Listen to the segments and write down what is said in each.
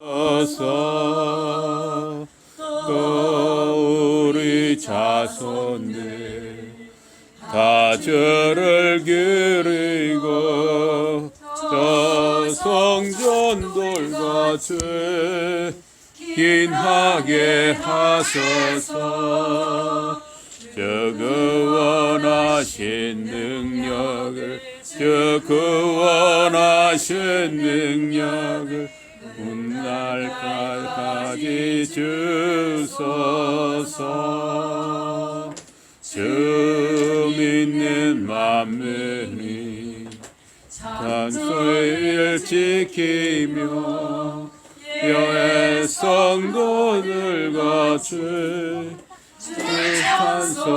어서 또 우리 자손들 다 저를 기리고 저 성전돌과 죄인하게 하소서. 저 그 원하신 능력을 그 원하신 능력을 훗날까지 주소서. 주 믿는 만민이 단소일 지키며 여의 성도들과 주 찬송하다가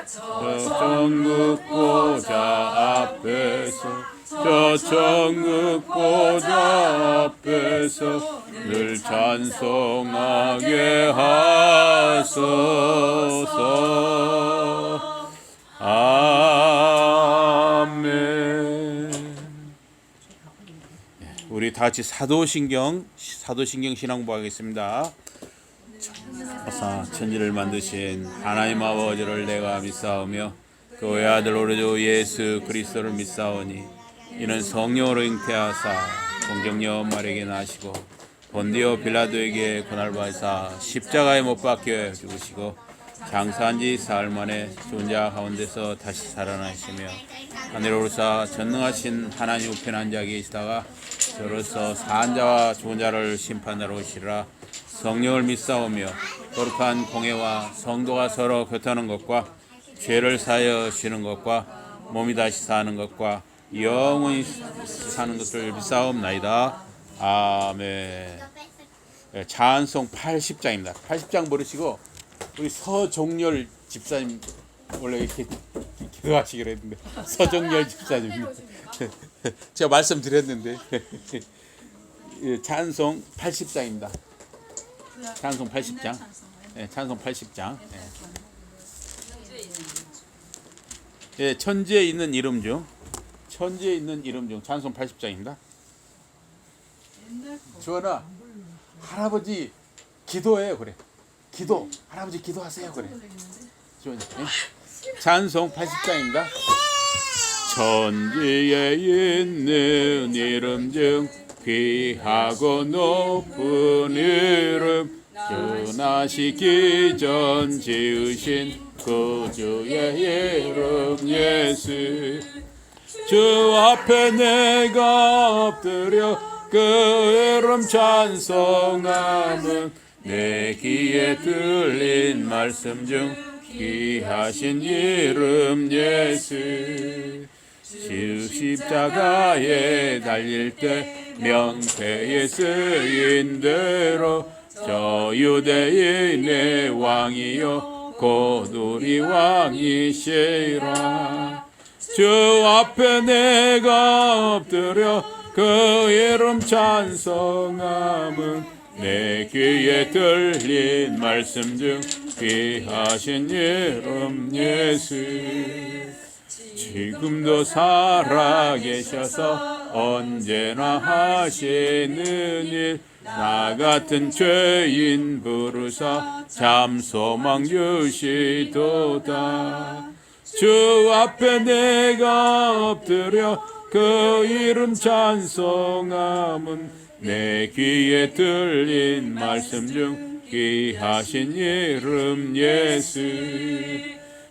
저 전국 보좌 앞에서 저 천국 보좌 앞에서 늘 찬송하게 하소서. 아멘. 우리 다 같이 사도신경 신앙부하겠습니다. 천지를 만드신 하나님 아버지를 내가 믿사오며 그 외아들 우리 주 예수 그리스도를 믿사오니 이는 성령으로 잉태하사 동정녀 마리아에게 나시고 본디오 빌라도에게 고난받으사 십자가에 못 박혀 죽으시고 장사한 지 사흘 만에 죽은 자 가운데서 다시 살아나시며 하늘에 오르사 전능하신 하나님 우편에 앉아 계시다가 저로서 사한 자와 죽은 자를 심판하러 오시리라. 성령을 믿사오며 거룩한 공회와 성도가 서로 교통하는 것과 죄를 사하여 쉬는 것과 몸이 다시 사는 것과 영원히 사는 것을 믿사옵나이다. 아멘. 찬송 80장입니다. 80장 모르시고 우리 서종렬 집사님 원래 이렇게 기도하시기로 했는데 서종렬 집사님입니다. 제가 말씀드렸는데 찬송 80장입니다. 찬송 80장. 네, 찬송 80장. 네, 천지에 있는 이름 중 찬송 80장입니다. 주원아, 할아버지 기도해요 그래. 할아버지 기도하세요 그래. 주원이. 네. 찬송 80장입니다. 천지에 있는 이름 중 귀하고 높은 이름 전하시기 전 지으신 구주의 이름 예수. 주 앞에 내가 엎드려 그 이름 찬송함은 내 귀에 들린 말씀 중 귀하신 이름 예수. 주 십자가에 달릴 때 명패에 쓰인 대로 저 유대인의 왕이요 곧 우리 왕이시라. 주 앞에 내가 엎드려 그 이름 찬송함은 내 귀에 들린 말씀 중 귀하신 이름 예수. 지금도 살아계셔서 언제나 하시는 일 나 같은 죄인 부르사 참 소망 주시도다. 주 앞에 내가 엎드려 그 이름 찬송함은 내 귀에 들린 말씀 중 귀하신 이름 예수.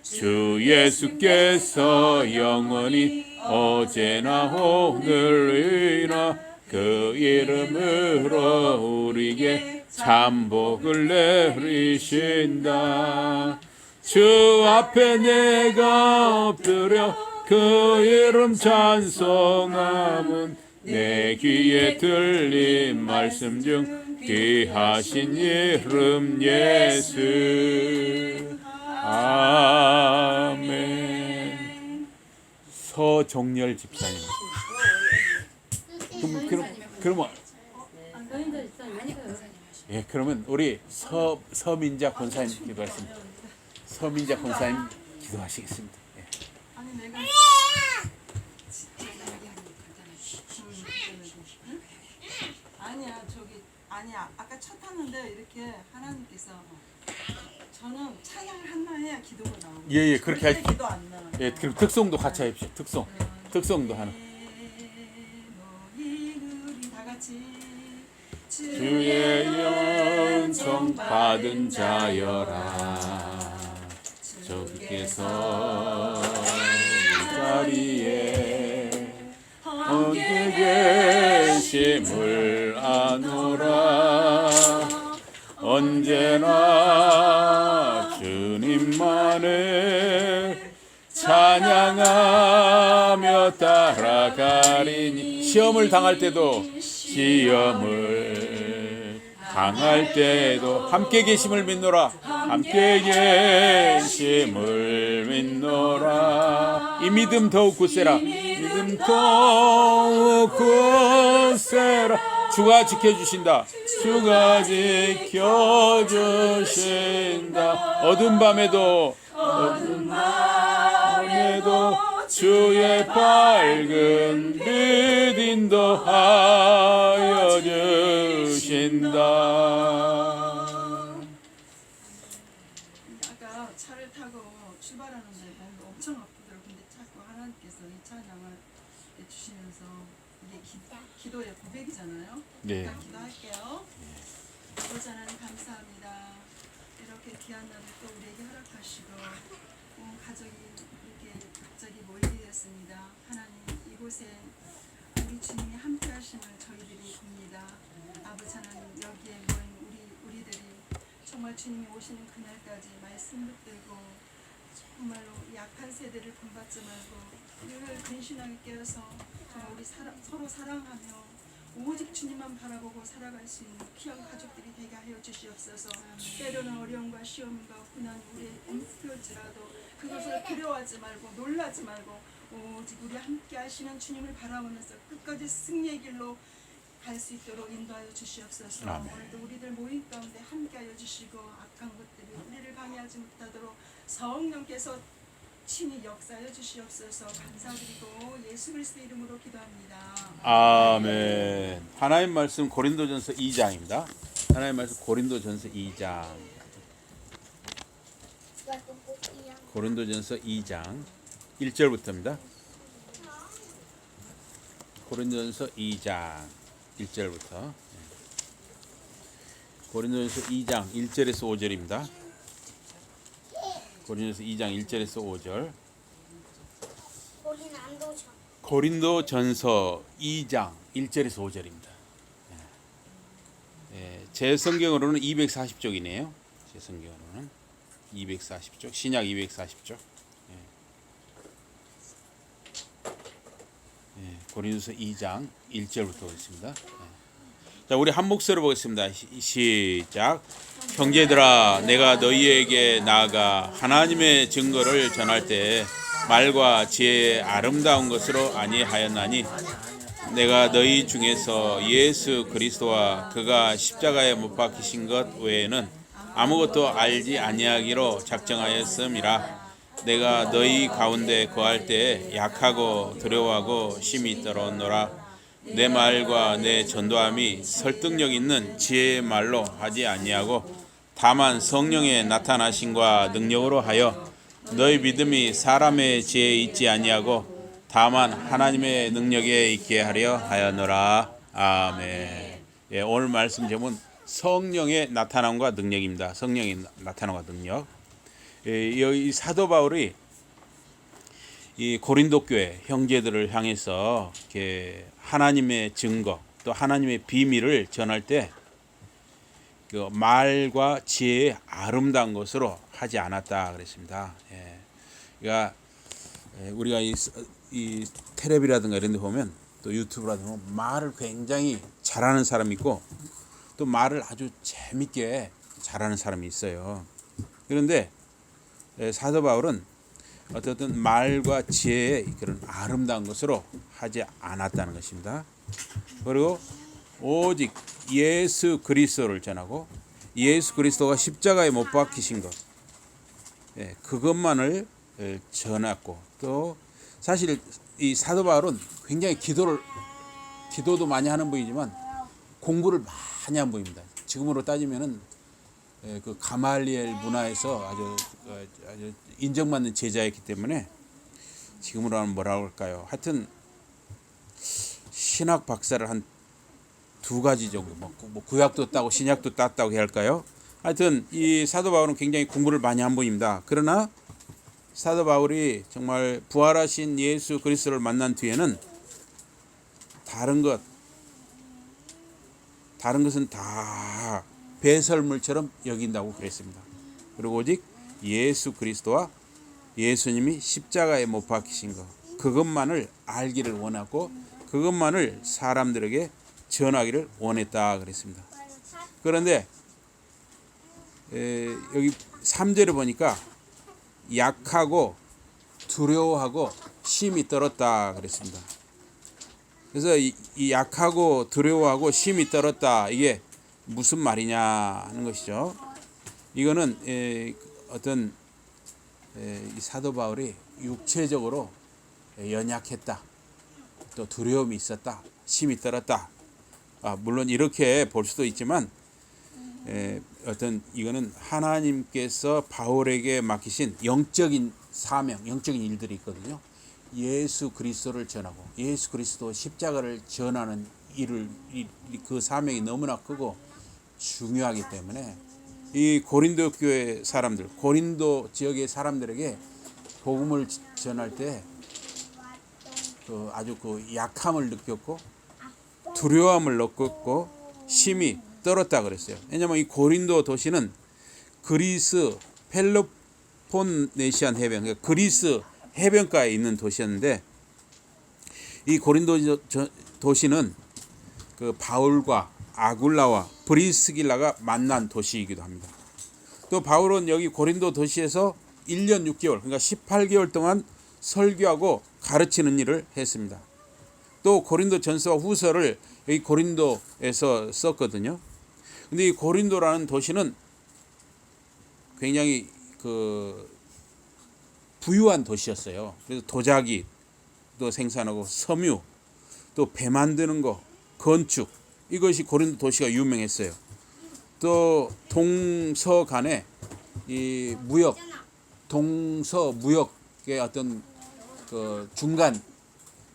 주 예수께서 영원히 어제나 오늘이나 그 이름으로 우리에게 참 복을 내리신다. 주 앞에 내가 엎드려 그 이름 찬송함은 내 귀에 들린 말씀 중 귀하신 이름 예수. 아멘. 서종렬 집사님. 그러면 예, 그러면 우리 서민자 권사님 기도하십니다. 서민자 권사님 기도하시겠습니다. 예. 아니 아까 첫 탔는데 이렇게 하나님께서 저는 찬양을 한나 해야 기도가 나오고 예, 그렇게 절대 기도 안 나와요. 예, 그리고 특송도 같이 합시다. 특송도 하나. 너희들이 다 같이 주의 연총 받은 자여라 주께서 이 자리에 함께 계심을 아노라 언제나 주님만을 찬양하며 따라가리니 시험을 당할 때도 함께 계심을 믿노라 함께 계심을 믿노라 이 믿음 더욱 굳세라 주가 지켜주신다 어두운 밤에도 주의 밝은 빛 인도하여 주신다. 아까 차를 타고 출발하는데 몸이 엄청 아프더라고요. 근데 자꾸 하나님께서 이 찬양을 주시면서 이게 기도의 고백이잖아요. 네. 일단 기도할게요. 아버지 하나님 감사합니다. 이렇게 귀한 날을 또 우리에게 허락하시고 가족이 이렇게 갑자기 모이게 되었습니다. 하나님 이곳에 우리 주님이 함께 하심을 저희들이 봅니다. 아버지 하나님 여기에 모인 우리들이 정말 주님이 오시는 그날까지 말씀 붙들고 정말로 약한 세대를 본받지 말고 늘 근신하게 깨어서 정말 우리 서로 사랑하며 오직 주님만 바라보고 살아갈 수 있는 귀한 가족들이 되게 하여 주시옵소서. 때로는 어려움과 시험과 고난이 우리의 엄습할지라도 그것을 두려워하지 말고 놀라지 말고 오직 우리 함께 하시는 주님을 바라보면서 끝까지 승리의 길로 갈 수 있도록 인도하여 주시옵소서. 아멘. 오늘도 우리들 모임 가운데 함께하여 주시고 악한 것들이 우리를 방해하지 못하도록 성령께서 친히 역사하여 주시옵소서. 감사드리고 예수 그리스도 이름으로 기도합니다. 아멘. 하나님 말씀 고린도전서 2장입니다. 하나님 말씀 고린도전서 2장. 고린도전서 2장 1절부터입니다. 고린도전서 2장 1절부터. 고린도전서 2장 1절에서 5절입니다. 고린도전서 2장 1절에서 5절. 고린도전서 2장 1절에서 5절입니다. 제 성경으로는 240쪽이네요. 제 성경으로는 240쪽, 신약 240쪽. 고린도서 2장 1절부터 보겠습니다. 자, 우리 한 목소리로 보겠습니다. 시작. 형제들아, 내가 너희에게 나아가 하나님의 증거를 전할 때 말과 지혜의 아름다운 것으로 아니하였나니 내가 너희 중에서 예수 그리스도와 그가 십자가에 못 박히신 것 외에는 아무것도 알지 아니하기로 작정하였음이라. 내가 너희 가운데 거할 때 약하고 두려워하고 심히 떨었노라. 내 말과 내 전도함이 설득력 있는 지혜의 말로 하지 아니하고 다만 성령의 나타나심과 능력으로 하여 너희 믿음이 사람의 지혜에 있지 아니하고 다만 하나님의 능력에 있게 하려 하였노라. 아멘. 오늘 말씀 제목은 성령의 나타남과 능력입니다. 성령의 나타남과 능력. 이 사도 바울이 이 고린도 교회 형제들을 향해서 이렇게 하나님의 증거 또 하나님의 비밀을 전할 때 그 말과 지혜의 아름다운 것으로 하지 않았다 그랬습니다. 그러니까 우리가 이 텔레비라든가 이런 데 보면 또 유튜브라든가 보면 말을 굉장히 잘하는 사람이 있고 또 말을 아주 재밌게 잘하는 사람이 있어요. 그런데 사도 바울은 어떻든 말과 지혜의 그런 아름다운 것으로 하지 않았다는 것입니다. 그리고 오직 예수 그리스도를 전하고 예수 그리스도가 십자가에 못 박히신 것, 그것만을 전했고 또 사실 이 사도 바울은 굉장히 기도도 많이 하는 분이지만 공부를 많이 한 분입니다. 지금으로 따지면은 그 가말리엘 문화에서 아주 인정받는 제자였기 때문에 지금으로 하면 뭐라고 할까요? 하여튼 신학 박사를 한 2가지 정도, 뭐 구약도 따고 신약도 땄다고 해야 할까요? 하여튼 이 사도 바울은 굉장히 공부를 많이 한 분입니다. 그러나 사도 바울이 정말 부활하신 예수 그리스도를 만난 뒤에는 다른 것은 다 배설물처럼 여긴다고 그랬습니다. 그리고 오직 예수 그리스도와 예수님이 십자가에 못 박히신 것, 그것만을 알기를 원하고 그것만을 사람들에게 전하기를 원했다 그랬습니다. 그런데 여기 3절에 보니까 약하고 두려워하고 심히 떨었다 그랬습니다. 그래서 이 약하고 두려워하고 심히 떨었다, 이게 무슨 말이냐 하는 것이죠. 이거는 어떤 이 사도 바울이 육체적으로 연약했다, 또 두려움이 있었다, 심히 떨었다. 물론 이렇게 볼 수도 있지만 어떤 이거는 하나님께서 바울에게 맡기신 영적인 사명, 영적인 일들이 있거든요. 예수 그리스도를 전하고 예수 그리스도 십자가를 전하는 일을, 그 사명이 너무나 크고 중요하기 때문에 이 고린도 교회 사람들, 고린도 지역의 사람들에게 복음을 전할 때 아주 약함을 느꼈고 두려움을 느꼈고 심히 떨었다 그랬어요. 왜냐하면 이 고린도 도시는 그리스 펠로폰네시안 해변, 그러니까 그리스 해변가에 있는 도시였는데, 이 고린도 도시는 그 바울과 아굴라와 브리스길라가 만난 도시이기도 합니다. 또 바울은 여기 고린도 도시에서 1년 6개월, 그러니까 18개월 동안 설교하고 가르치는 일을 했습니다. 또 고린도 전서와 후서를 여기 고린도에서 썼거든요. 근데 이 고린도라는 도시는 굉장히 부유한 도시였어요. 그래서 도자기도 생산하고 섬유, 또 배 만드는 거, 건축, 이것이 고린도 도시가 유명했어요. 또 동서 간에 이 무역, 동서 무역의 어떤 중간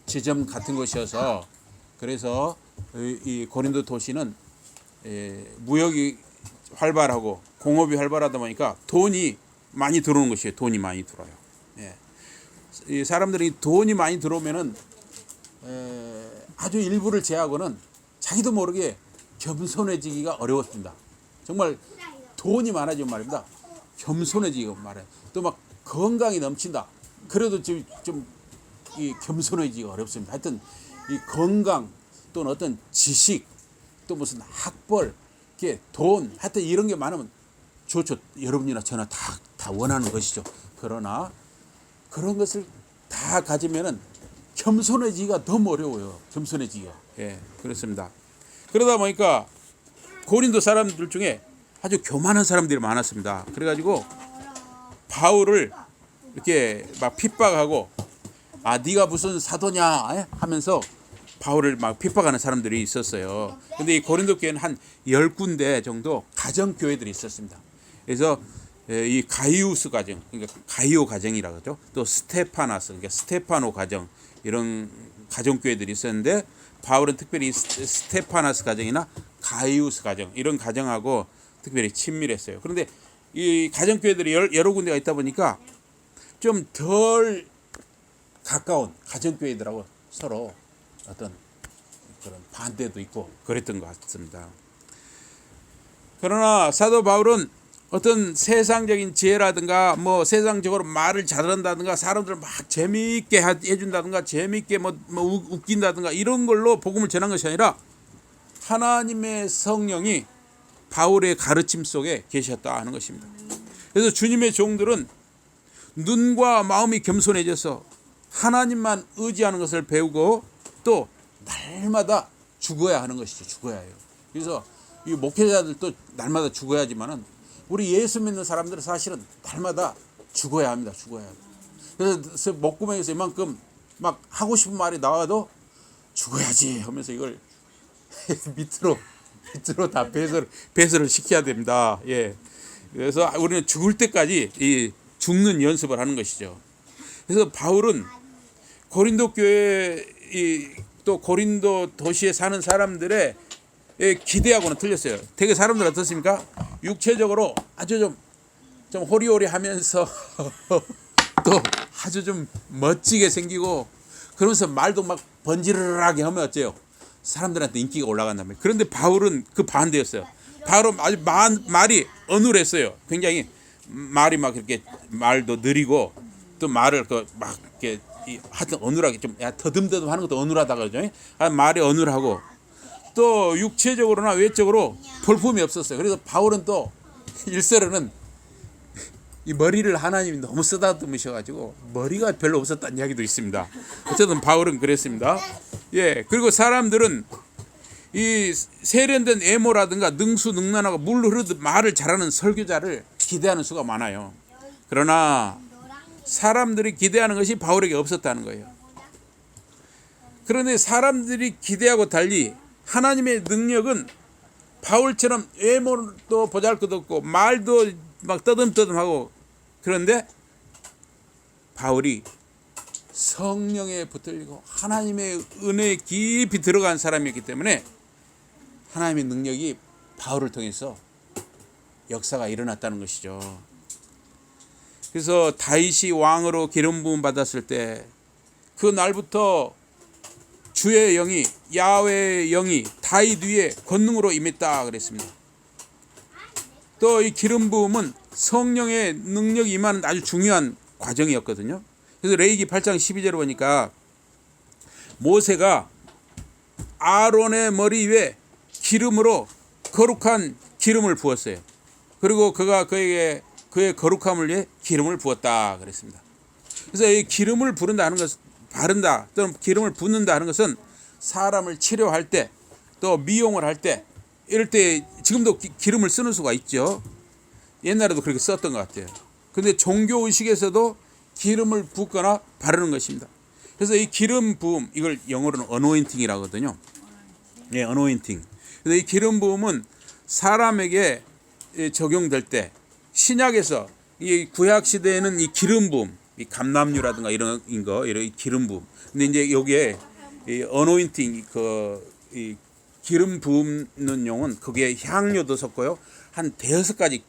지점 같은 것이어서, 그래서 이 고린도 도시는 무역이 활발하고 공업이 활발하다 보니까 돈이 많이 들어오는 것이에요. 돈이 많이 들어요. 이 사람들이 돈이 많이 들어오면은 아주 일부를 제하고는 자기도 모르게 겸손해지기가 어려웠습니다. 정말 돈이 많아지면 말입니다. 겸손해지기가 말해요. 또 막 건강이 넘친다. 그래도 좀 이 겸손해지기가 어렵습니다. 하여튼 이 건강, 또는 어떤 지식, 또 무슨 학벌, 돈, 하여튼 이런 게 많으면 좋죠. 여러분이나 저나 다 원하는 것이죠. 그러나 그런 것을 다 가지면은 겸손해지기가 너무 어려워요. 겸손해지기가. 그렇습니다. 그러다 보니까 고린도 사람들 중에 아주 교만한 사람들이 많았습니다. 그래가지고 바울을 이렇게 막 핍박하고, 네가 무슨 사도냐 하면서 바울을 막 핍박하는 사람들이 있었어요. 근데 이 고린도 교회는 한 10군데 정도 가정교회들이 있었습니다. 그래서 이 가이우스 가정, 그러니까 가이오 가정이라고 하죠. 또 스테파나스, 그러니까 스테파노 가정, 이런 가정교회들이 있었는데, 바울은 특별히 스테파나스 가정이나 가이우스 가정, 이런 가정하고 특별히 친밀했어요. 그런데 이 가정교회들이 여러 군데가 있다 보니까 좀 덜 가까운 가정교회들하고 서로 어떤 그런 반대도 있고 그랬던 것 같습니다. 그러나 사도 바울은 어떤 세상적인 지혜라든가 뭐 세상적으로 말을 잘한다든가 사람들을 막 재미있게 해준다든가 재미있게 뭐 웃긴다든가 이런 걸로 복음을 전한 것이 아니라 하나님의 성령이 바울의 가르침 속에 계셨다 하는 것입니다. 그래서 주님의 종들은 눈과 마음이 겸손해져서 하나님만 의지하는 것을 배우고 또 날마다 죽어야 하는 것이죠. 죽어야 해요. 그래서 이 목회자들도 날마다 죽어야 하지만은 우리 예수 믿는 사람들은 사실은 날마다 죽어야 합니다. 죽어야 합니다. 그래서 목구멍에서 이만큼 막 하고 싶은 말이 나와도 죽어야지 하면서 이걸 밑으로 빚으로 다 배설을 시켜야 됩니다. 예. 그래서 우리는 죽을 때까지 이 죽는 연습을 하는 것이죠. 그래서 바울은 고린도 교회 또 고린도 도시에 사는 사람들의 기대하고는 틀렸어요. 되게 사람들 어떻습니까? 육체적으로 아주 좀 호리호리하면서 또 아주 좀 멋지게 생기고 그러면서 말도 막 번지르르하게 하면 어째요? 사람들한테 인기가 올라간단 말이에요. 그런데 바울은 그 반대였어요. 바울은 아주 말이 어눌했어요. 굉장히 말이 막 이렇게 말도 느리고 또 말을 막 이렇게 하여튼 어눌하게 좀 더듬더듬 하는 것도 어눌하다 그러죠. 말이 어눌하고 또 육체적으로나 외적으로 볼품이 없었어요. 그래서 바울은 또 일설에는 이 머리를 하나님이 너무 쓰다듬으셔가지고 머리가 별로 없었다는 이야기도 있습니다. 어쨌든 바울은 그랬습니다. 예, 그리고 사람들은 이 세련된 외모라든가 능수능란하고 물 흐르듯 말을 잘하는 설교자를 기대하는 수가 많아요. 그러나 사람들이 기대하는 것이 바울에게 없었다는 거예요. 그런데 사람들이 기대하고 달리 하나님의 능력은 바울처럼 외모도 보잘것없고 말도 막 떠듬떠듬하고 그런데 바울이 성령에 붙들리고 하나님의 은혜에 깊이 들어간 사람이었기 때문에 하나님의 능력이 바울을 통해서 역사가 일어났다는 것이죠. 그래서 다윗이 왕으로 기름 부음 받았을 때 그 날부터 주의 영이 야훼의 영이 다윗 위에 권능으로 임했다 그랬습니다. 또 이 기름 부음은 성령의 능력이 임하는 아주 중요한 과정이었거든요. 그래서 레위기 8장 12절을 보니까 모세가 아론의 머리 위에 기름으로 거룩한 기름을 부었어요. 그리고 그가 그에게 그의 거룩함을 위해 기름을 부었다 그랬습니다. 그래서 이 기름을 부른다 하는 것은 바른다 또는 기름을 붓는다 하는 것은 사람을 치료할 때 또 미용을 할 때 이럴 때 지금도 기름을 쓰는 수가 있죠. 옛날에도 그렇게 썼던 것 같아요. 근데 종교 의식에서도 기름을 붓거나 바르는 것입니다. 그래서 이 기름 부음 이걸 영어로는 어노인팅이라고 하거든요. 예, 어노인팅. 그래서 이 기름 부음은 사람에게 적용될 때 신약에서 이 구약 시대에는 이 기름 부음, 이 감람유라든가 이런 기름 부음. 근데 이제 여기에 이 어노인팅 이 기름 부음는 용은 거기에 향료도 섞고요. 한 대여섯 가지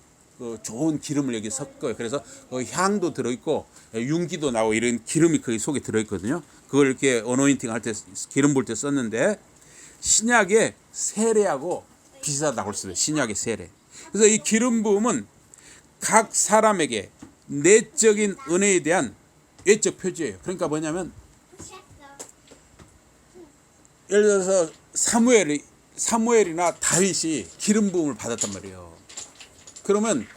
좋은 기름을 여기 섞어요. 그래서 향도 들어있고 윤기도 나오고 이런 기름이 거기 속에 들어있거든요. 그걸 이렇게 어노인팅 할 때 기름 부을 때 썼는데 신약의 세례하고 비슷하다고 할 수 있어요. 신약의 세례. 그래서 이 기름 부음은 각 사람에게 내적인 은혜에 대한 외적 표지예요. 그러니까 뭐냐면 예를 들어서 사무엘이나 다윗이 기름 부음을 받았단 말이에요. 그러면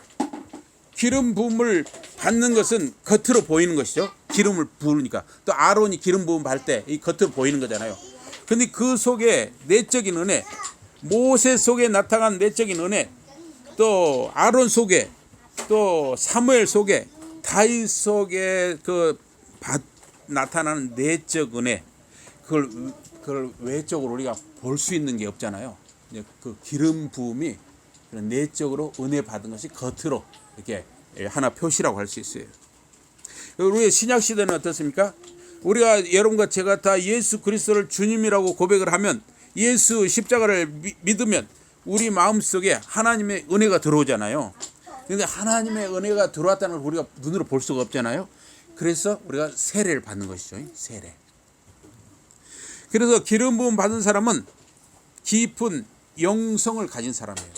기름 부음을 받는 것은 겉으로 보이는 것이죠. 기름을 부으니까. 또 아론이 기름 부음 받을 때 이 겉으로 보이는 거잖아요. 근데 그 속에 내적인 은혜, 모세 속에 나타난 내적인 은혜, 또 아론 속에, 또 사무엘 속에, 다윗 속에 나타나는 내적 은혜, 그걸 외적으로 우리가 볼 수 있는 게 없잖아요. 그 기름 부음이 내적으로 은혜 받은 것이 겉으로 이렇게 하나 표시라고 할 수 있어요. 우리 신약 시대는 어떻습니까? 우리가 여러분과 제가 다 예수 그리스도를 주님이라고 고백을 하면 예수 십자가를 믿으면 우리 마음속에 하나님의 은혜가 들어오잖아요. 그런데 하나님의 은혜가 들어왔다는 걸 우리가 눈으로 볼 수가 없잖아요. 그래서 우리가 세례를 받는 것이죠. 세례. 그래서 기름 부음 받은 사람은 깊은 영성을 가진 사람이에요.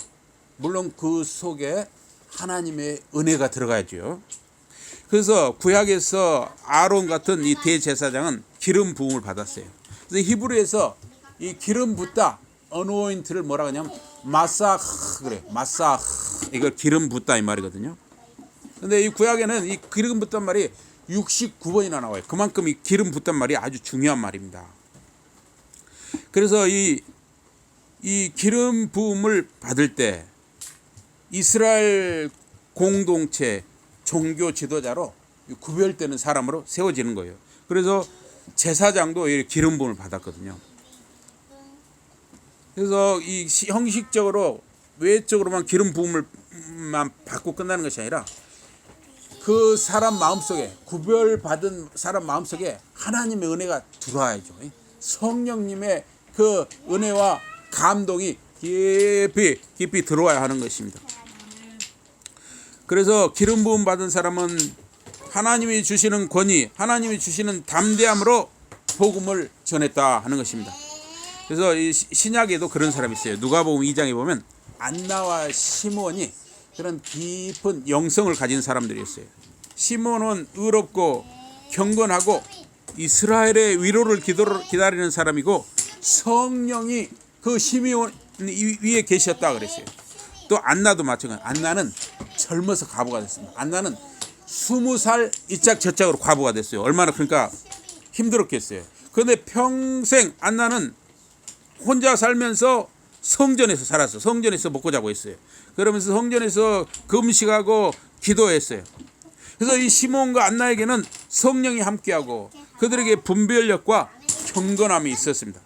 물론 그 속에 하나님의 은혜가 들어가야죠. 그래서 구약에서 아론 같은 이 대제사장은 기름 부음을 받았어요. 그래서 히브리에서 이 기름 붓다 어노인트를 뭐라 하냐면 마사흐 그래. 마사흐 이걸 기름 붓다 이 말이거든요. 근데 이 구약에는 이 기름 붓단 말이 69번이나 나와요. 그만큼 이 기름 붓단 말이 아주 중요한 말입니다. 그래서 이 기름 부음을 받을 때 이스라엘 공동체 종교 지도자로 구별되는 사람으로 세워지는 거예요. 그래서 제사장도 기름 부음을 받았거든요. 그래서 이 형식적으로 외적으로만 기름 부음을만 받고 끝나는 것이 아니라 그 사람 마음속에, 구별받은 사람 마음속에 하나님의 은혜가 들어와야죠. 성령님의 그 은혜와 감동이 깊이 들어와야 하는 것입니다. 그래서 기름 부음 받은 사람은 하나님이 주시는 권위, 하나님이 주시는 담대함으로 복음을 전했다 하는 것입니다. 그래서 이 신약에도 그런 사람이 있어요. 누가복음 2장에 보면 안나와 시몬이 그런 깊은 영성을 가진 사람들이었어요. 시몬은 의롭고 경건하고 이스라엘의 위로를 기다리는 사람이고 성령이 그 시몬 위에 계셨다 그랬어요. 또 안나도 마찬가지. 안나는 젊어서 과부가 됐습니다. 안나는 20살 이짝 저짝으로 과부가 됐어요. 얼마나 그러니까 힘들었겠어요. 그런데 평생 안나는 혼자 살면서 성전에서 살았어. 성전에서 먹고 자고 했어요. 그러면서 성전에서 금식하고 기도했어요. 그래서 이 시몬과 안나에게는 성령이 함께하고 그들에게 분별력과 경건함이 있었습니다.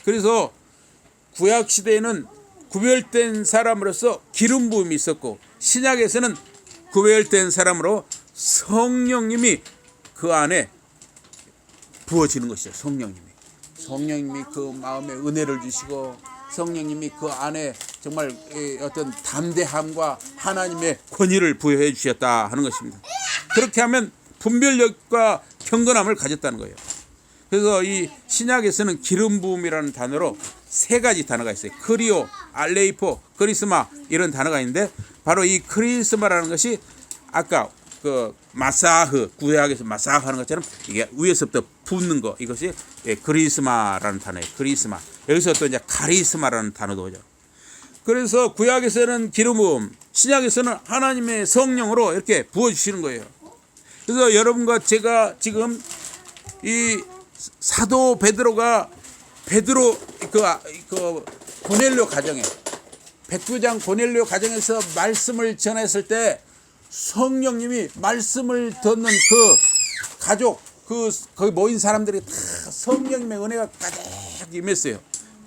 그래서 구약 시대에는 구별된 사람으로서 기름 부음이 있었고 신약에서는 구별된 사람으로 성령님이 그 안에 부어지는 것이죠. 성령님이 그 마음에 은혜를 주시고 성령님이 그 안에 정말 어떤 담대함과 하나님의 권위를 부여해 주셨다 하는 것입니다. 그렇게 하면 분별력과 경건함을 가졌다는 거예요. 그래서 이 신약에서는 기름 부음이라는 단어로 세 가지 단어가 있어요. 크리오, 알레이포, 크리스마 이런 단어가 있는데 바로 이 크리스마라는 것이 아까 그 마사흐, 구약에서 마사흐 하는 것처럼 이게 위에서부터 붓는 거, 이것이 그리스마라는 단어예요. 그리스마. 여기서 또 이제 카리스마라는 단어도 오죠. 그래서 구약에서는 기름 부음, 신약에서는 하나님의 성령으로 이렇게 부어주시는 거예요. 그래서 여러분과 제가 지금 이 사도 베드로가 그 고넬료 가정에 백부장 고넬료 가정에서 말씀을 전했을 때 성령님이 말씀을 듣는 그 가족, 거기 모인 사람들이 다 성령님의 은혜가 가득 임했어요.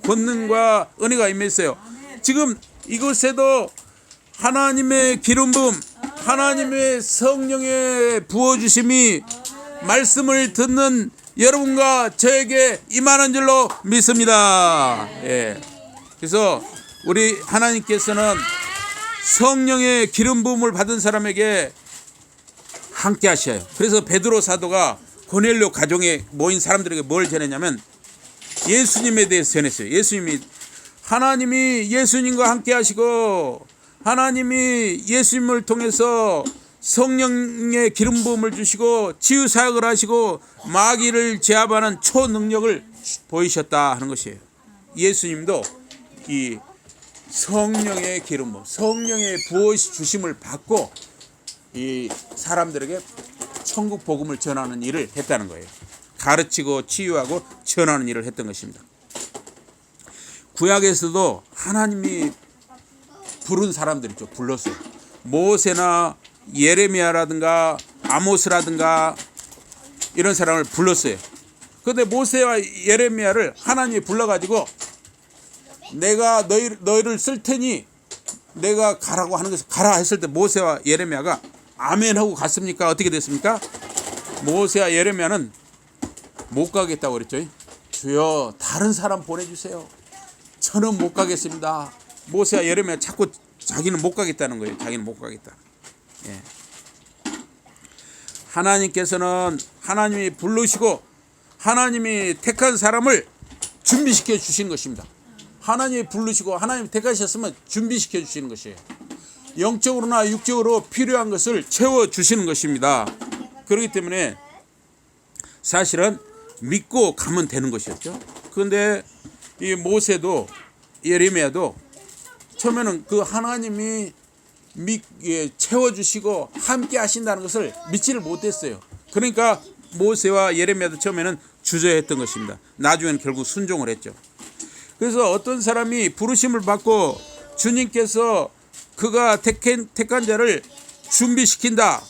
권능과 은혜가 임했어요. 지금 이곳에도 하나님의 기름 부음, 하나님의 성령의 부어주심이 말씀을 듣는 여러분과 저에게 임하는 줄로 믿습니다. 예. 그래서 우리 하나님께서는 성령의 기름 부음을 받은 사람에게 함께 하셔요. 그래서 베드로 사도가 고넬료 가정에 모인 사람들에게 뭘 전했냐면 예수님에 대해서 전했어요. 하나님이 예수님과 함께 하시고 하나님이 예수님을 통해서 성령의 기름 부음을 주시고 치유 사역을 하시고 마귀를 제압하는 초능력을 보이셨다 하는 것이에요. 예수님도 이 성령의 기름 부음, 성령의 부어 주심을 받고 이 사람들에게 천국 복음을 전하는 일을 했다는 거예요. 가르치고 치유하고 전하는 일을 했던 것입니다. 구약에서도 하나님이 부른 사람들 있죠. 불렀어요. 모세나 예레미야라든가 아모스라든가 이런 사람을 불렀어요. 그런데 모세와 예레미야를 하나님이 불러가지고 내가 너희를 쓸 테니 내가 가라고 하는 것을 가라 했을 때 모세와 예레미야가 아멘 하고 갔습니까? 어떻게 됐습니까? 모세와 예레미야는 못 가겠다고 그랬죠. 주여 다른 사람 보내주세요. 저는 못 가겠습니다. 모세와 예레미야 자꾸 자기는 못 가겠다는 거예요. 자기는 못 가겠다. 예. 하나님께서는 하나님이 부르시고 하나님이 택한 사람을 준비시켜 주신 것입니다. 하나님이 부르시고 하나님이 택하셨으면 준비시켜 주시는 것이에요. 영적으로나 육적으로 필요한 것을 채워주시는 것입니다. 그렇기 때문에 사실은 믿고 가면 되는 것이었죠. 그런데 이 모세도 예레미야도 처음에는 그 하나님이 채워주시고 함께 하신다는 것을 믿지를 못했어요. 그러니까 모세와 예레미야도 처음에는 주저했던 것입니다. 나중에는 결국 순종을 했죠. 그래서 어떤 사람이 부르심을 받고 주님께서 그가 택한 자를 준비시킨다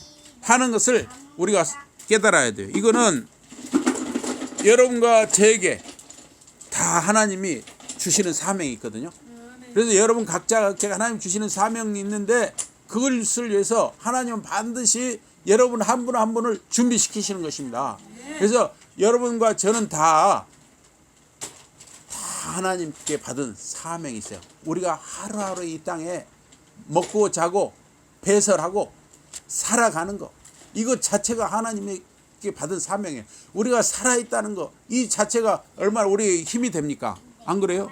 하는 것을 우리가 깨달아야 돼요. 이거는 여러분과 저에게 다 하나님이 주시는 사명이 있거든요. 그래서 여러분 각자 하나님 주시는 사명이 있는데 그것을 위해서 하나님은 반드시 여러분 한 분 한 분을 준비시키시는 것입니다. 그래서 여러분과 저는 다 하나님께 받은 사명이 있어요. 우리가 하루하루 이 땅에 먹고 자고 배설하고 살아가는 거, 이것 자체가 하나님께 받은 사명이에요. 우리가 살아있다는 거, 이 자체가 얼마나 우리 힘이 됩니까? 안 그래요?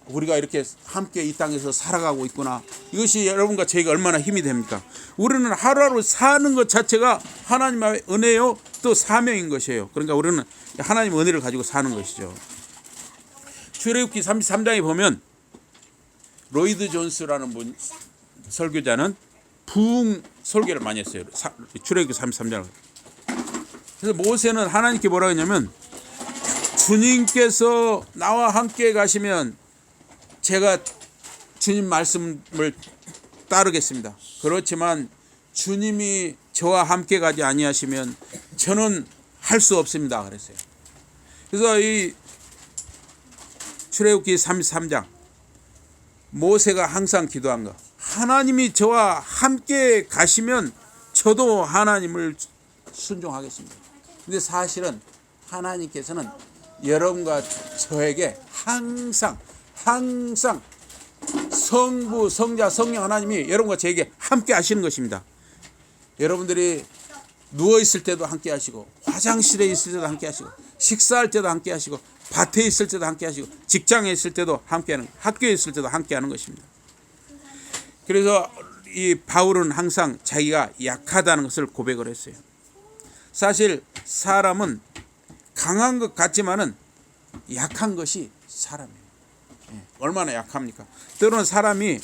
우리가 이렇게 함께 이 땅에서 살아가고 있구나. 이것이 여러분과 저희가 얼마나 힘이 됩니까? 우리는 하루하루 사는 것 자체가 하나님의 은혜요, 또 사명인 것이에요. 그러니까 우리는 하나님의 은혜를 가지고 사는 것이죠. 출애굽기 33장에 보면 로이드 존스라는 분, 설교자는 부흥 설교를 많이 했어요. 출애굽기 33장을. 그래서 모세는 하나님께 뭐라고 했냐면, 주님께서 나와 함께 가시면 제가 주님 말씀을 따르겠습니다. 그렇지만 주님이 저와 함께 가지 아니하시면 저는 할 수 없습니다. 그랬어요. 그래서 이 출애굽기 33장, 모세가 항상 기도한 거, 하나님이 저와 함께 가시면 저도 하나님을 순종하겠습니다. 근데 사실은 하나님께서는 여러분과 저에게 항상 성부, 성자, 성령 하나님이 여러분과 저에게 함께 하시는 것입니다. 여러분들이 누워있을 때도 함께 하시고, 화장실에 있을 때도 함께 하시고, 식사할 때도 함께 하시고, 밭에 있을 때도 함께 하시고, 직장에 있을 때도 함께 하는, 학교에 있을 때도 함께 하는 것입니다. 그래서 이 바울은 항상 자기가 약하다는 것을 고백을 했어요. 사실 사람은 강한 것 같지만은 약한 것이 사람이에요. 얼마나 약합니까? 때로는 사람이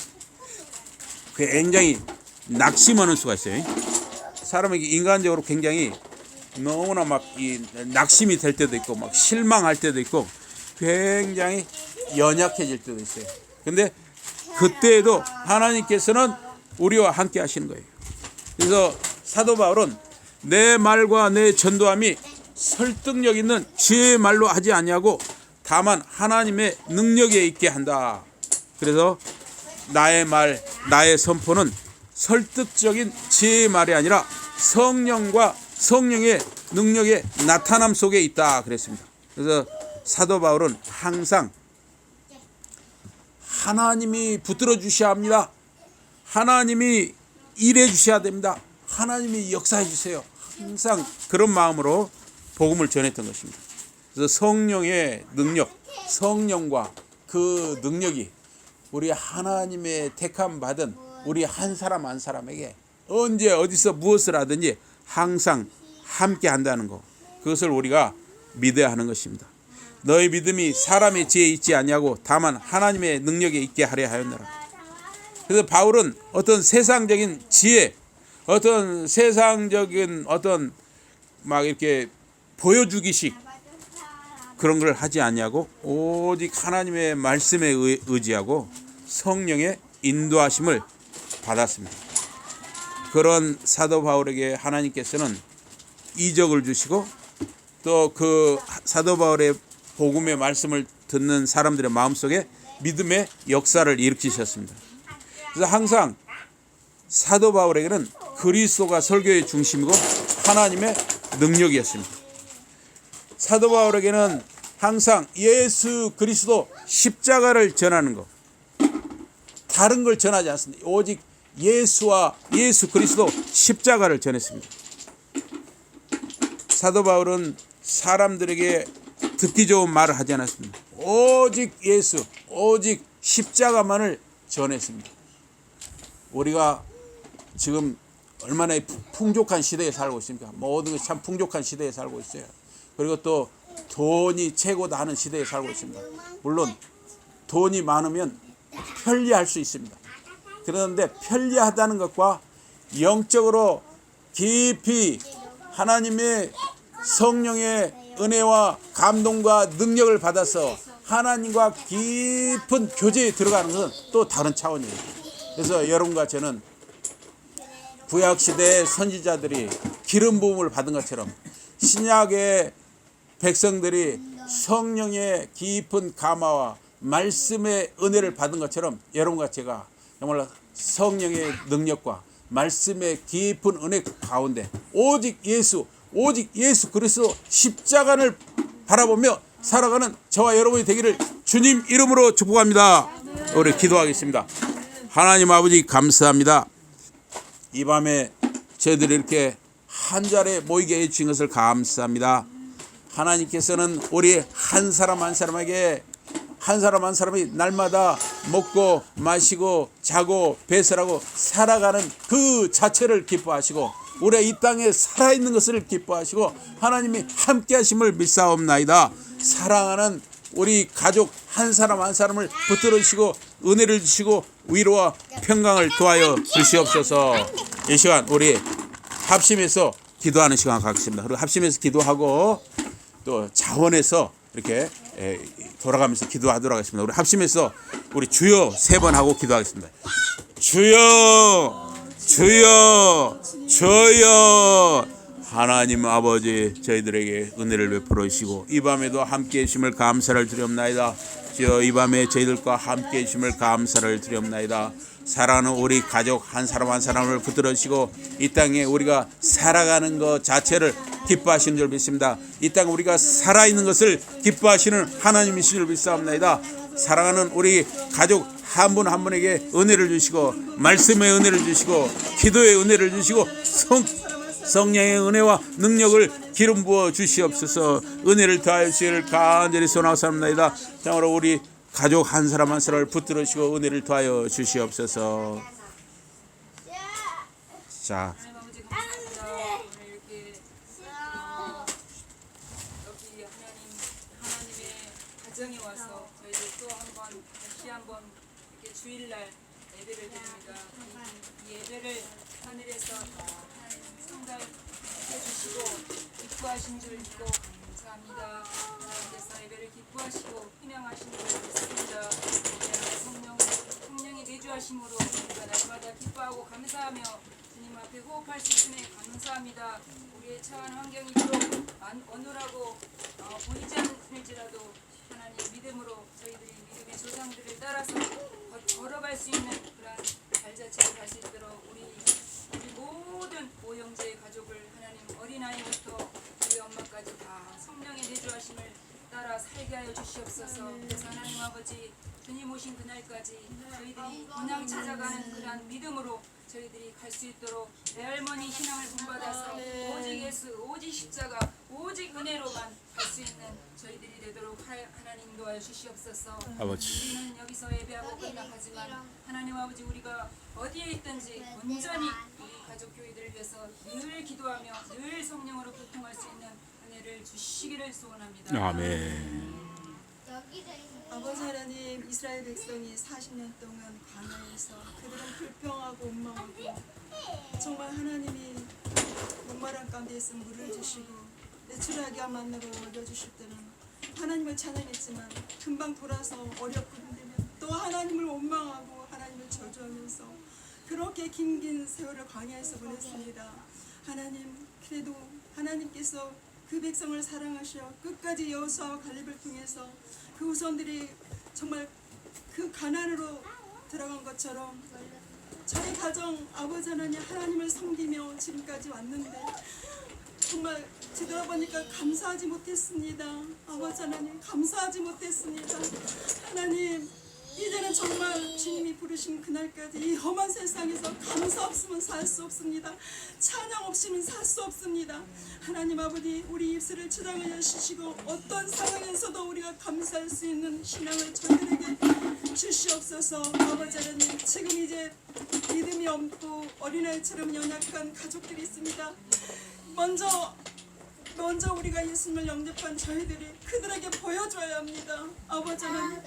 굉장히 낙심하는 수가 있어요. 사람에게 인간적으로 굉장히 너무나 막 이 낙심이 될 때도 있고, 막 실망할 때도 있고, 굉장히 연약해질 때도 있어요. 근데 그때에도 하나님께서는 우리와 함께 하시는 거예요. 그래서 사도 바울은 내 말과 내 전도함이 설득력 있는 지혜의 말로 하지 아니하고 다만 하나님의 능력에 있게 한다. 그래서 나의 말, 나의 선포는 설득적인 지혜의 말이 아니라 성령과 성령의 능력의 나타남 속에 있다 그랬습니다. 그래서 사도 바울은 항상 하나님이 붙들어 주셔야 합니다. 하나님이 일해 주셔야 됩니다. 하나님이 역사해 주세요. 항상 그런 마음으로 복음을 전했던 것입니다. 그래서 성령의 능력, 성령과 그 능력이 우리 하나님의 택함 받은 우리 한 사람 한 사람에게 언제 어디서 무엇을 하든지 항상 함께 한다는 것, 그것을 우리가 믿어야 하는 것입니다. 너희 믿음이 사람의 지혜에 있지 아니하고 다만 하나님의 능력에 있게 하려 하였노라. 그래서 바울은 어떤 세상적인 지혜, 어떤 세상적인 어떤 막 이렇게 보여주기식 그런 걸 하지 아니하고 오직 하나님의 말씀에 의지하고 성령의 인도하심을 받았습니다. 그런 사도 바울에게 하나님께서는 이적을 주시고 또 그 사도 바울의 복음의 말씀을 듣는 사람들의 마음속에 믿음의 역사를 일으키셨습니다. 그래서 항상 사도 바울에게는 그리스도가 설교의 중심이고 하나님의 능력이었습니다. 사도 바울에게는 항상 예수 그리스도 십자가를 전하는 것, 다른 걸 전하지 않습니다. 오직 예수와 예수 그리스도 십자가를 전했습니다. 사도 바울은 사람들에게 듣기 좋은 말을 하지 않았습니다. 오직 예수, 오직 십자가만을 전했습니다. 우리가 지금 얼마나 풍족한 시대에 살고 있습니까? 모든 것이 참 풍족한 시대에 살고 있어요. 그리고 또 돈이 최고다 하는 시대에 살고 있습니다. 물론 돈이 많으면 편리할 수 있습니다. 그런데 편리하다는 것과 영적으로 깊이 하나님의 성령의 은혜와 감동과 능력을 받아서 하나님과 깊은 교제에 들어가는 것은 또 다른 차원이에요. 그래서 여러분과 저는 구약시대의 선지자들이 기름 부음을 받은 것처럼 신약의 백성들이 성령의 깊은 감화와 말씀의 은혜를 받은 것처럼 여러분과 제가 정말 성령의 능력과 말씀의 깊은 은혜 가운데 오직 예수 그리스도 십자가를 바라보며 살아가는 저와 여러분이 되기를 주님 이름으로 축복합니다. 우리 기도하겠습니다. 하나님 아버지 감사합니다. 이 밤에 저희들이 이렇게 한 자리에 모이게 해주신 것을 감사합니다. 하나님께서는 우리 한 사람 한 사람에게 한 사람이 날마다 먹고 마시고 자고 배설하고 살아가는 그 자체를 기뻐하시고 우리 이 땅에 살아있는 것을 기뻐하시고 하나님이 함께 하심을 믿사옵나이다. 사랑하는 우리 가족 한 사람 한 사람을 붙들으시고 은혜를 주시고 위로와 평강을 도하여 주시옵소서. 이 시간 우리 합심해서 기도하는 시간 갖겠습니다. 그리고 합심해서 기도하고 또 자원해서 이렇게 돌아가면서 기도하도록 하겠습니다. 우리 합심해서 우리 주여 3번 하고 기도하겠습니다. 주여 주여 하나님 아버지 저희들에게 은혜를 베풀어 주시고 이 밤에도 함께해 주심을 감사를 드리옵나이다. 주여 이 밤에 저희들과 함께해 주심을 감사를 드리옵나이다. 사랑하는 우리 가족 한 사람 한 사람을 붙들어 주시고 이 땅에 우리가 살아가는 것 자체를 기뻐하시는 줄 믿습니다. 이 땅에 우리가 살아있는 것을 기뻐하시는 하나님이신 줄 믿사옵나이다. 사랑하는 우리 가족 한 분 한 분에게 은혜를 주시고 말씀의 은혜를 주시고 기도의 은혜를 주시고 성령의 은혜와 능력을 기름 부어 주시옵소서. 은혜를 더하여 주시기를 간절히 소원하옵나이다. 참으로 우리 가족 한 사람 한 사람을 붙들어 주시고 은혜를 더하여 주시옵소서. 자, 하나님 아버지 감사합니다. 오늘 이렇게 여기 하나님의 가정에 와서 저희들 또 한번 다시 한번 이렇게 주일날 예배를 드립니다. 이 예배를 하늘에서 상달해 주시고 기뻐하신 줄 믿고 감사합니다. 하나님께서 예배를 기뻐하시고 희명하신 줄 믿습니다. 성령이 내주하심으로 우리가 날마다 기뻐하고 감사하며 주님 앞에 호흡할 수 있음에 감사합니다. 우리의 처한 환경이 비록 어눌하고 보이지 않을지라도 하나님 믿음으로 저희들이 믿음의 조상들을 따라서 걸어갈 수 있는 그런 발자취를 갈 수 있도록 우리 모든 오형제의 가족을 하나님 어린아이부터 우리 엄마까지 다 성령의 내주하심을 따라 살게 하여 주시옵소서. 그래서 하나님 아버지 주님 오신 그날까지 저희들이 그냥 찾아가는 그런 믿음으로 저희들이 갈 수 있도록 내 할머니 신앙을 본받아서 오직 예수 오직 십자가 오직 은혜로만 갈 수 있는 저희들이 되도록 하나님 인도하여 주시옵소서. 아버지 우리는 여기서 예배하고 끝나가지만 하나님 아버지 우리가 어디에 있든지 온전히 우리 가족 교회들을 위해서 늘 기도하며 늘 성령으로 교통할 수 있는 은혜를 주시기를 소원합니다. 아멘. 아버지 하나님, 이스라엘 백성이 40년 동안 광야에서 그들은 불평하고 원망하고 정말 하나님이 목마른 가운데에서 물을 주시고 내추라기와 만나로 올려주실 때는 하나님을 찬양했지만 금방 돌아서 어렵고 힘들면 또 하나님을 원망하고 하나님을 저주하면서 그렇게 긴 세월을 광야에서 보냈습니다. 하나님, 그래도 하나님께서 그 백성을 사랑하셔 끝까지 여호수아와 갈렙을 통해서 그 후손들이 정말 그 가나안으로 들어간 것처럼 저희 가정 아버지 하나님을 섬기며 지금까지 왔는데 정말 뒤돌아보니까 감사하지 못했습니다. 아버지 하나님 감사하지 못했습니다. 하나님 이제는 정말 주님이 부르신 그날까지 이 험한 세상에서 감사 없으면 살 수 없습니다. 찬양 없이는 살 수 없습니다. 하나님 아버지 우리 입술을 치장하여 주시고 어떤 상황에서도 우리가 감사할 수 있는 신앙을 저희들에게 주시옵소서. 아버지 하나님 지금 이제 믿음이 없고 어린아이처럼 연약한 가족들이 있습니다. 먼저 우리가 예수님을 영접한 저희들이 그들에게 보여줘야 합니다. 아버지 하나님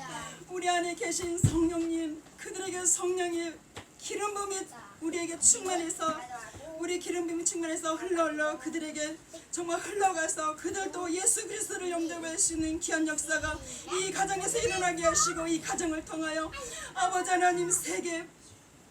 우리 안에 계신 성령님 그들에게 성령의 기름 부음이 우리에게 충만해서 우리 기름 부음이 충만해서 흘러 그들에게 정말 흘러가서 그들도 예수 그리스도를 영접할 수 있는 귀한 역사가 이 가정에서 일어나게 하시고 이 가정을 통하여 아버지 하나님 세계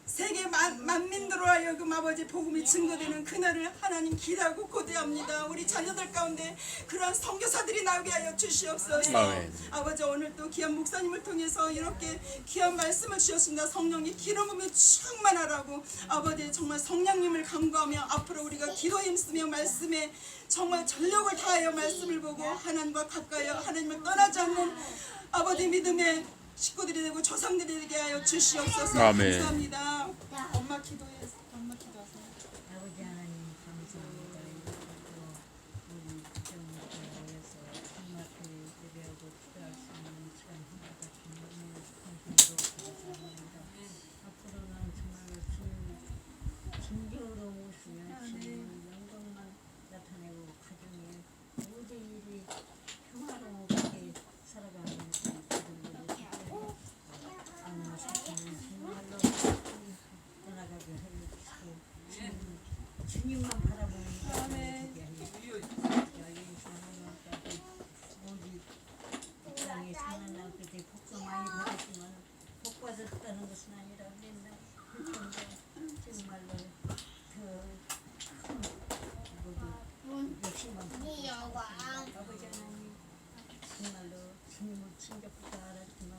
세계 만민들로 하여금 아버지 복음이 증거되는 그날을 하나님 기대하고 고대합니다. 우리 자녀들 가운데 그러한 선교사들이 나오게 하여 주시옵소서. 아멘. 아버지 오늘 또 귀한 목사님을 통해서 이렇게 귀한 말씀을 주셨습니다. 성령이 기름 부음에 충만하라고 아버지 정말 성령님을 간구하며 앞으로 우리가 기도에 힘쓰며 말씀에 정말 전력을 다하여 말씀을 보고 하나님과 가까이어 하나님을 떠나지 않는 아버지 믿음의 식구들이 되고 조상들이 되게 하여 주시옵소서. 아멘. 감사합니다. 엄마 기도하세요. 아버지 하나님 감사합니다. 이것도 우리 국정을 위해서 정말 예배하고 기도할 수 있는 시간 하나가 주님의 성품으로 감사합니다. 앞으로는 정말로 주님 진정으로 오시면 주님 영광만 나타내고 가정에 모든 일이 평화롭게 살아가는 정말로 떠나가게 해주시고 주님만 바라보는 오직 이 땅에 사는 날까지 복도 많이 받았지만 복 받았다는 것은 아니라 맨날 불평과 정말로 더 욕심만 받고 아버지 하나님 정말로 주님을 친접부터 알았지만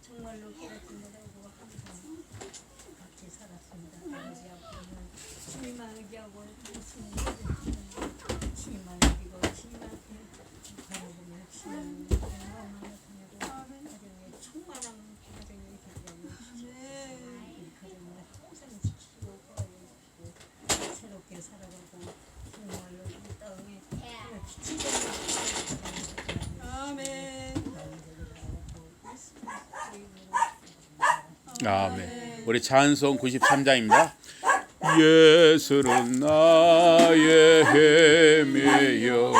정말로 깨닫지 못하고 항상 같이 살았습니다. 아버지 앞으로는 주님만 의지하고 주님만 믿고 주님한테 바라보며 주님 영광만 나타내고 가정에 충만한 가정이 되게 하시고 우리 가정을 항상 지키고 보호해주시고 새롭게 살아가고 정말로 이 땅에 아멘. 아멘. 우리 찬송 93장입니다. 예수는 나의 힘이요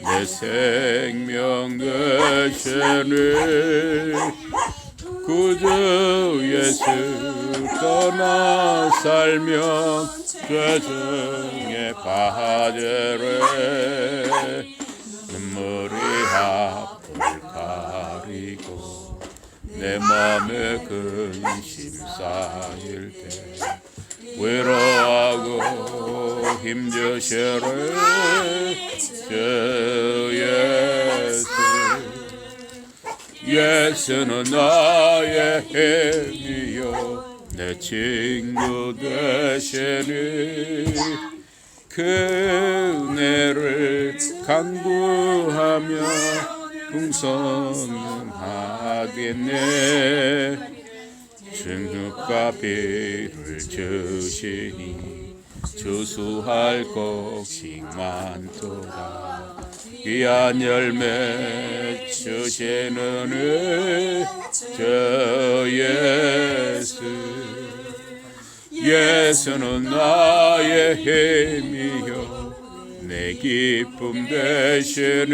내 생명 되시네 구주 예수 떠나 살면 죄중에 빠지래 눈물이 앞을 가리고 내 맘에 근심 쌓일 때 외로워하고 힘드시래 주 예수는 나의 힘이요 내 친구 되시니 그 은혜를 간구하며 풍성하겠네 증흑과 비를 주시니 주수할 곡식 많도다 귀한 열매 주시는 저 예수는 나의 힘이요 내 기쁨 되시니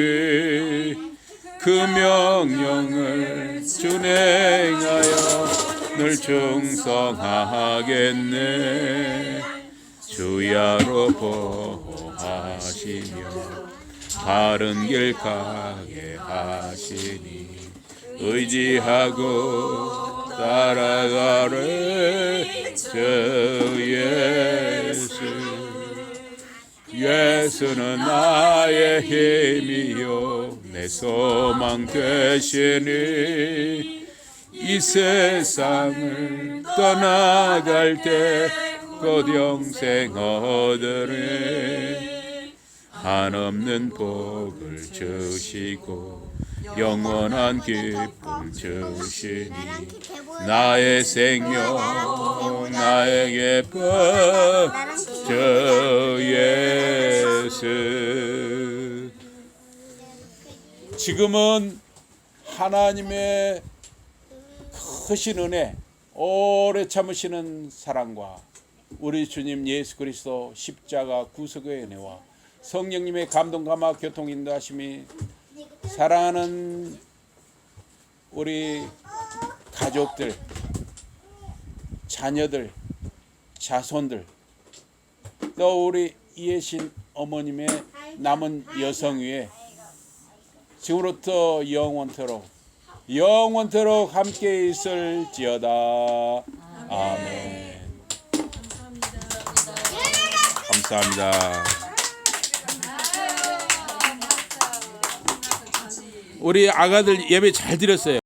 그 명령을 준행하여 늘 충성하겠네 주야로 보호하시며 바른 길 가게 하시니 의지하고 따라가래 주 예수는 나의 힘이요 내 소망 되시니 이 세상을 떠나갈 때 곧 영생 얻으리 한없는 복을 주시고 영원한 기쁨 주시니 나의 생명 나에게 주 예수 지금은 하나님의 크신 은혜 오래 참으시는 사랑과 우리 주님 예수 그리스도 십자가 구속의 은혜와 성령님의 감동 감화 교통 인도하심이 사랑하는 우리 가족들 자녀들 자손들 또 우리 이해신 어머님의 남은 여성 위에 지금부터 영원토록 함께 있을지어다. 아멘. 감사합니다. 감사합니다. 우리 아가들 예배 잘 드렸어요.